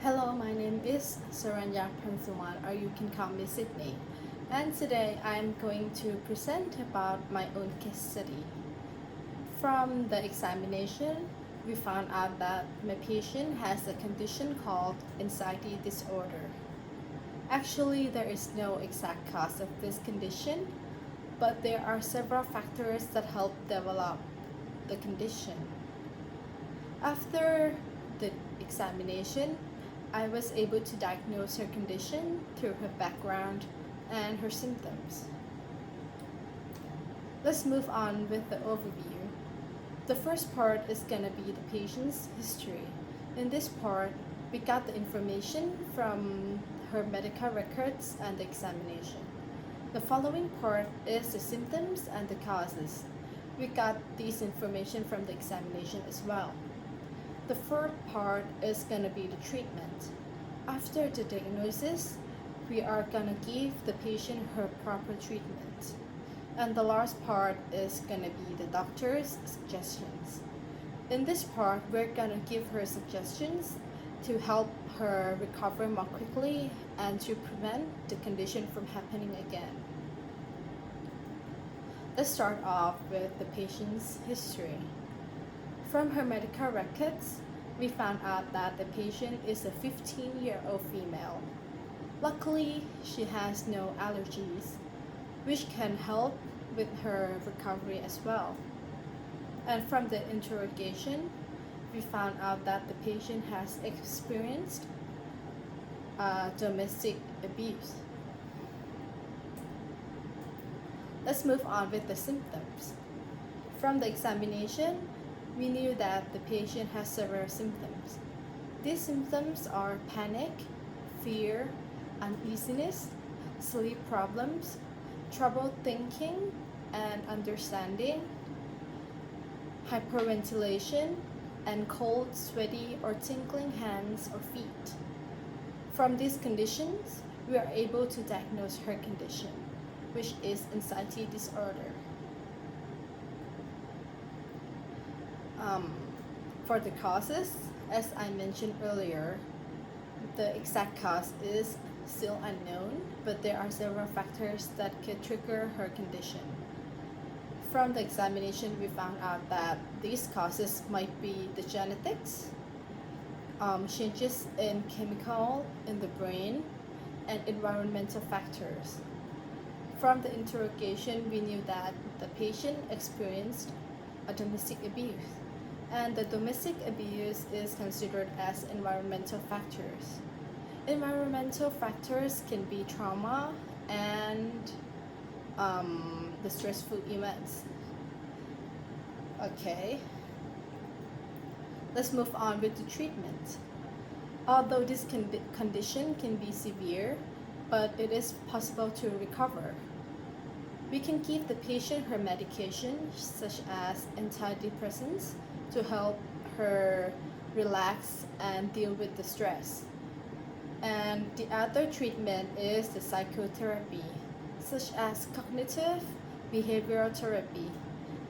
Hello, my name is Saranya Pransuman, or you can call me Sydney. And today I'm going to present about my own case study. From the examination, we found out that my patient has a condition called anxiety disorder. Actually, there is no exact cause of this condition, but there are several factors that help develop the condition. After the examination, I was able to diagnose her condition through her background and her symptoms. Let's move on with the overview. The first part is gonna be the patient's history. In this part, we got the information from her medical records and the examination. The following part is the symptoms and the causes. We got this information from the examination as well. The third part is gonna be the treatment. After the diagnosis, we are gonna give the patient her proper treatment. And the last part is gonna be the doctor's suggestions. In this part, we're gonna give her suggestions to help her recover more quickly and to prevent the condition from happening again. Let's start off with the patient's history. From her medical records, we found out that the patient is a 15-year-old female. Luckily, she has no allergies, which can help with her recovery as well. And from the interrogation, we found out that the patient has experienced domestic abuse. Let's move on with the symptoms. From the examination, we knew that the patient has several symptoms. These symptoms are panic, fear, uneasiness, sleep problems, trouble thinking and understanding, hyperventilation, and cold, sweaty, or tingling hands or feet. From these conditions, we are able to diagnose her condition, which is anxiety disorder. For the causes, as I mentioned earlier, the exact cause is still unknown, but there are several factors that could trigger her condition. From the examination, we found out that these causes might be the genetics, changes in chemical in the brain, and environmental factors. From the interrogation, we knew that the patient experienced a domestic abuse, and the domestic abuse is considered as environmental factors. Environmental factors can be trauma and the stressful events. Okay, let's move on with the treatment. Although this condition can be severe, but it is possible to recover. We can give the patient her medication, such as antidepressants, to help her relax and deal with the stress. And the other treatment is the psychotherapy, such as cognitive behavioral therapy.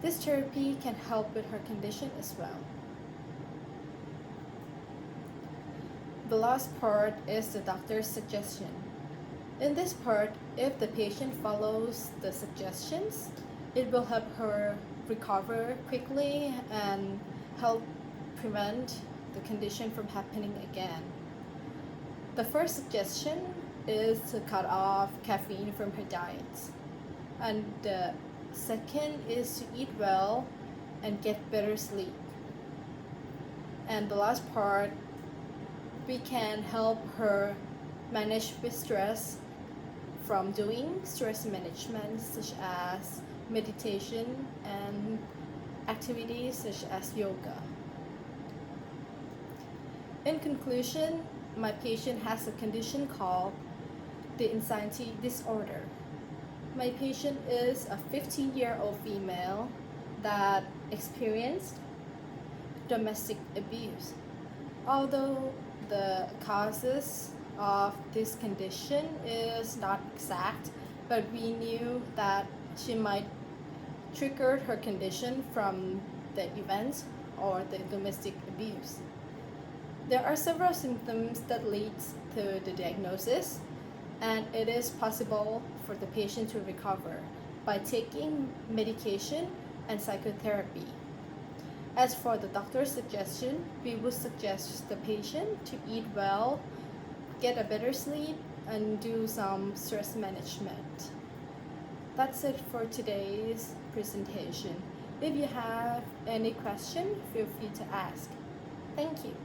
This therapy can help with her condition as well. The last part is the doctor's suggestion. In this part, if the patient follows the suggestions, it will help her recover quickly and help prevent the condition from happening again. The first suggestion is to cut off caffeine from her diet. And the second is to eat well and get better sleep. And the last part, we can help her manage with stress from doing stress management such as meditation and activities such as yoga. In conclusion, my patient has a condition called the anxiety disorder. My patient is a 15-year-old female that experienced domestic abuse. Although the causes of this condition is not exact, but we knew that she might trigger her condition from the events or the domestic abuse. There are several symptoms that lead to the diagnosis, and it is possible for the patient to recover by taking medication and psychotherapy. As for the doctor's suggestion, we would suggest the patient to eat well, get a better sleep, and do some stress management. That's it for today's presentation. If you have any question, feel free to ask. Thank you.